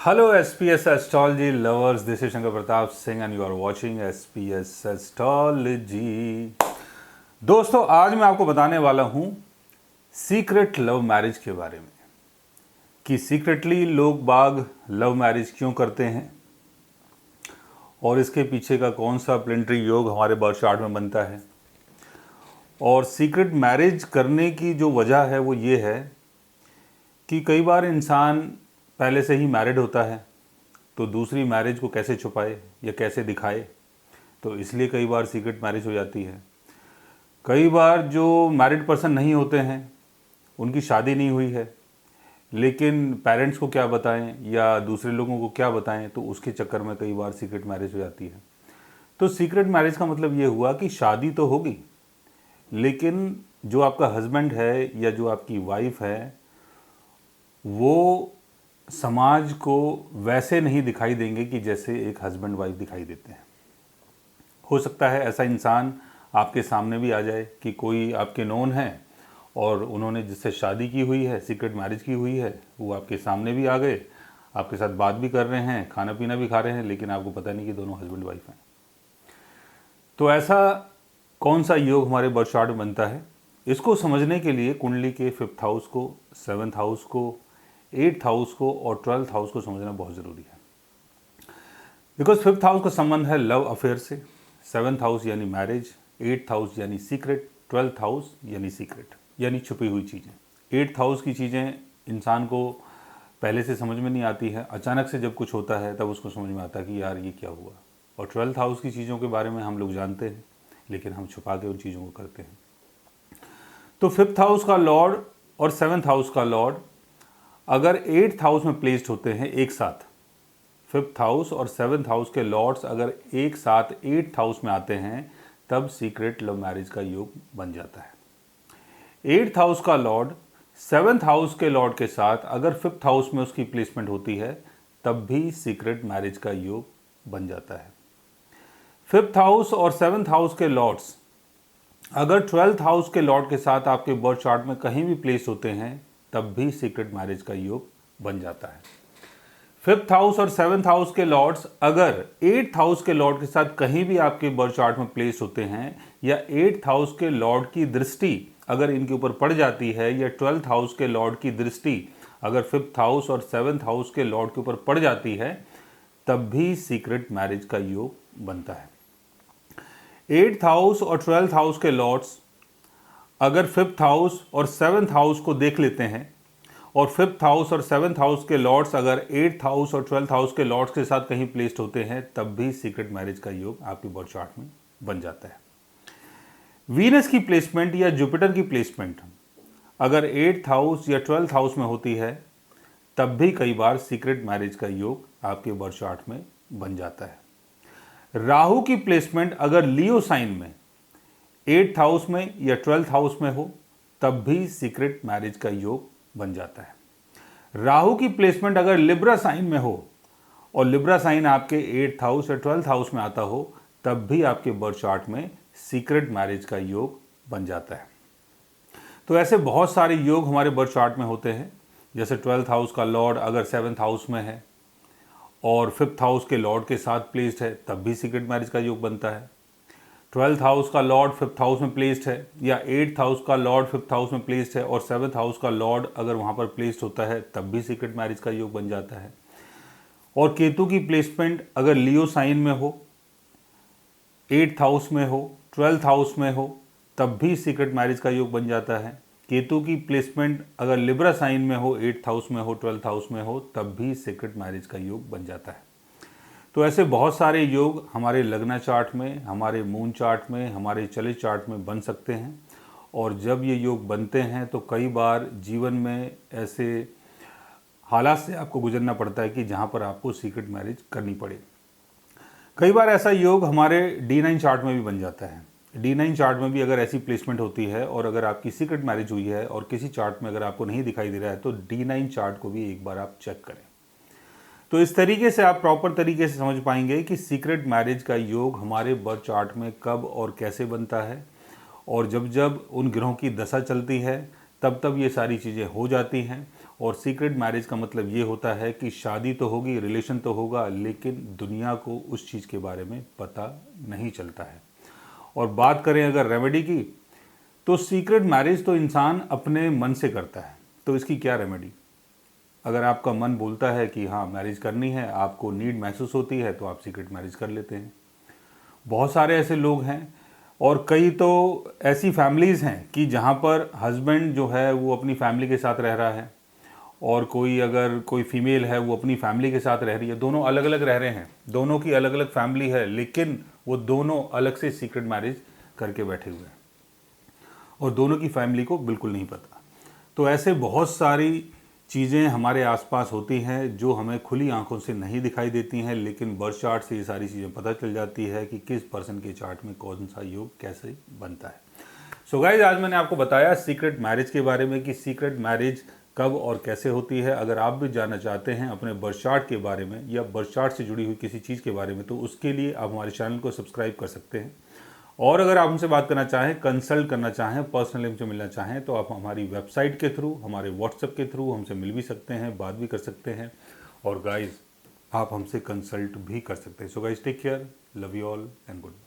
Hello SPS Astrology lovers, this is Shankar Pratap Singh and you are watching SPS Astrology। दोस्तों आज मैं आपको बताने वाला हूँ सीक्रेट लव मैरिज के बारे में कि सीक्रेटली लोग बाग लव मैरिज क्यों करते हैं और इसके पीछे का कौन सा प्लेनेटरी योग हमारे बर्थ चार्ट में बनता है। और सीक्रेट मैरिज करने की जो वजह है वो ये है कि कई बार इंसान पहले से ही मैरिड होता है तो दूसरी मैरिज को कैसे छुपाए या कैसे दिखाए, तो इसलिए कई बार सीक्रेट मैरिज हो जाती है। कई बार जो मैरिड पर्सन नहीं होते हैं, उनकी शादी नहीं हुई है, लेकिन पेरेंट्स को क्या बताएं या दूसरे लोगों को क्या बताएं, तो उसके चक्कर में कई बार सीक्रेट मैरिज हो जाती है। तो सीक्रेट मैरिज का मतलब ये हुआ कि शादी तो होगी, लेकिन जो आपका हस्बैंड है या जो आपकी वाइफ है वो समाज को वैसे नहीं दिखाई देंगे कि जैसे एक हस्बैंड वाइफ दिखाई देते हैं। हो सकता है ऐसा इंसान आपके सामने भी आ जाए कि कोई आपके नोन है और उन्होंने जिससे शादी की हुई है, सीक्रेट मैरिज की हुई है, वो आपके सामने भी आ गए, आपके साथ बात भी कर रहे हैं, खाना पीना भी खा रहे हैं, लेकिन आपको पता नहीं कि दोनों हस्बैंड वाइफ हैं। तो ऐसा कौन सा योग हमारे बर्थ चार्ट में बनता है, इसको समझने के लिए कुंडली के 5th हाउस को, 7th हाउस को, 8th हाउस को और 12th हाउस को समझना बहुत ज़रूरी है। बिकॉज 5th हाउस का संबंध है लव अफेयर से, 7th हाउस यानी मैरिज, 8th हाउस यानी सीक्रेट, 12th हाउस यानी सीक्रेट यानी छुपी हुई चीज़ें। 8th हाउस की चीज़ें इंसान को पहले से समझ में नहीं आती है, अचानक से जब कुछ होता है तब उसको समझ में आता है कि यार ये क्या हुआ। और 12th हाउस की चीज़ों के बारे में हम लोग जानते हैं, लेकिन हम छुपा के उन चीज़ों को करते हैं। तो 5th हाउस का लॉर्ड और 7th हाउस का लॉर्ड अगर 8th हाउस में प्लेस्ड होते हैं एक साथ, 5th हाउस और 7th हाउस के लॉर्ड्स अगर एक साथ 8th हाउस में आते हैं, तब सीक्रेट लव मैरिज का योग बन जाता है। 8th हाउस का लॉर्ड 7th हाउस के लॉर्ड के साथ अगर 5th हाउस में उसकी प्लेसमेंट होती है, तब भी सीक्रेट मैरिज का योग बन जाता है। 5th हाउस और 7th हाउस के लॉर्ड्स अगर 12th हाउस के लॉर्ड के साथ आपके बर्थ चार्ट में कहीं भी प्लेस होते हैं, तब भी सीक्रेट मैरिज का योग बन जाता है। 5th हाउस और 7th हाउस के लॉर्ड्स अगर 8th हाउस के लॉर्ड के साथ कहीं भी आपके बर्थ चार्ट में प्लेस होते हैं, या 8th हाउस के लॉर्ड की दृष्टि अगर इनके ऊपर पड़ जाती है, या 12th हाउस के लॉर्ड की दृष्टि अगर 5th हाउस और 7th हाउस के लॉर्ड के ऊपर पड़ जाती है, तब भी सीक्रेट मैरिज का योग बनता है। 8th हाउस और 12th हाउस के लॉर्ड्स अगर 5th हाउस और 7th हाउस को देख लेते हैं, और 5th हाउस और 7th हाउस के लॉर्ड्स अगर 8th हाउस और 12th हाउस के लॉर्ड्स के साथ कहीं प्लेस्ड होते हैं, तब भी सीक्रेट मैरिज का योग आपके बर्थ चार्ट में बन जाता है। वीनस की प्लेसमेंट या जुपिटर की प्लेसमेंट अगर 8th हाउस या 12th हाउस में होती है, तब भी कई बार सीक्रेट मैरिज का योग आपके बर्थ चार्ट में बन जाता है। राहु की प्लेसमेंट अगर लियो साइन में 8th हाउस में या 12th हाउस में हो, तब भी सीक्रेट मैरिज का योग बन जाता है। राहु की प्लेसमेंट अगर लिब्रा साइन में हो और लिब्रा साइन आपके 8th हाउस या 12th हाउस में आता हो, तब भी आपके बर्थ चार्ट में सीक्रेट मैरिज का योग बन जाता है। तो ऐसे बहुत सारे योग हमारे बर्थ चार्ट में होते हैं, जैसे 12th हाउस का लॉर्ड अगर 7th हाउस में है और 5th हाउस के लॉर्ड के साथ प्लेस्ड है, तब भी सीक्रेट मैरिज का योग बनता है। 12th हाउस का लॉर्ड 5th हाउस में प्लेस्ड है, या 8th हाउस का लॉर्ड 5th हाउस में प्लेस्ड है और 7th हाउस का लॉर्ड अगर वहाँ पर प्लेस्ड होता है, तब भी सीक्रेट मैरिज का योग बन जाता है। और केतु की प्लेसमेंट अगर लियो साइन में हो, 8th हाउस में हो, 12th हाउस में हो, तब भी सीक्रेट मैरिज का योग बन जाता है। केतु की प्लेसमेंट अगर लिब्रा साइन में हो, 8th हाउस में हो, 12th हाउस में हो, तब भी सीक्रेट मैरिज का योग बन जाता है। तो ऐसे बहुत सारे योग हमारे लग्न चार्ट में, हमारे मून चार्ट में, हमारे चलित चार्ट में बन सकते हैं। और जब ये योग बनते हैं तो कई बार जीवन में ऐसे हालात से आपको गुजरना पड़ता है कि जहाँ पर आपको सीक्रेट मैरिज करनी पड़े। कई बार ऐसा योग हमारे D9 चार्ट में भी बन जाता है। D9 चार्ट में भी अगर ऐसी प्लेसमेंट होती है और अगर आपकी सीक्रेट मैरिज हुई है और किसी चार्ट में अगर आपको नहीं दिखाई दे रहा है, तो D9 चार्ट को भी एक बार आप चेक करें। तो इस तरीके से आप प्रॉपर तरीके से समझ पाएंगे कि सीक्रेट मैरिज का योग हमारे बर्थ चार्ट में कब और कैसे बनता है, और जब जब उन ग्रहों की दशा चलती है तब तब ये सारी चीज़ें हो जाती हैं। और सीक्रेट मैरिज का मतलब ये होता है कि शादी तो होगी, रिलेशन तो होगा, लेकिन दुनिया को उस चीज़ के बारे में पता नहीं चलता है। और बात करें अगर रेमेडी की, तो सीक्रेट मैरिज तो इंसान अपने मन से करता है। तो इसकी क्या रेमेडी? अगर आपका मन बोलता है कि हाँ मैरिज करनी है, आपको नीड महसूस होती है, तो आप सीक्रेट मैरिज कर लेते हैं। बहुत सारे ऐसे लोग हैं और कई तो ऐसी फैमिलीज़ हैं कि जहाँ पर हस्बैंड जो है वो अपनी फैमिली के साथ रह रहा है और कोई फीमेल है वो अपनी फैमिली के साथ रह रही है, दोनों अलग अलग रह रहे हैं, दोनों की अलग अलग फैमिली है, लेकिन वो दोनों अलग से सीक्रेट मैरिज करके बैठे हुए हैं और दोनों की फैमिली को बिल्कुल नहीं पता। तो ऐसे बहुत सारी चीज़ें हमारे आसपास होती हैं जो हमें खुली आंखों से नहीं दिखाई देती हैं, लेकिन बर्थ चार्ट से ये सारी चीज़ें पता चल जाती है कि किस पर्सन के चार्ट में कौन सा योग कैसे बनता है। सो गाइज, आज मैंने आपको बताया सीक्रेट मैरिज के बारे में कि सीक्रेट मैरिज कब और कैसे होती है। अगर आप भी जानना चाहते हैं अपने बर्थ चार्ट के बारे में या बर्थ चार्ट से जुड़ी हुई किसी चीज़ के बारे में, तो उसके लिए आप हमारे चैनल को सब्सक्राइब कर सकते हैं। और अगर आप हमसे बात करना चाहें, कंसल्ट करना चाहें, पर्सनली हमसे मिलना चाहें, तो आप हमारी वेबसाइट के थ्रू, हमारे व्हाट्सएप के थ्रू हमसे मिल भी सकते हैं, बात भी कर सकते हैं। और गाइज, आप हमसे कंसल्ट भी कर सकते हैं। So guys, take care, love you all and good.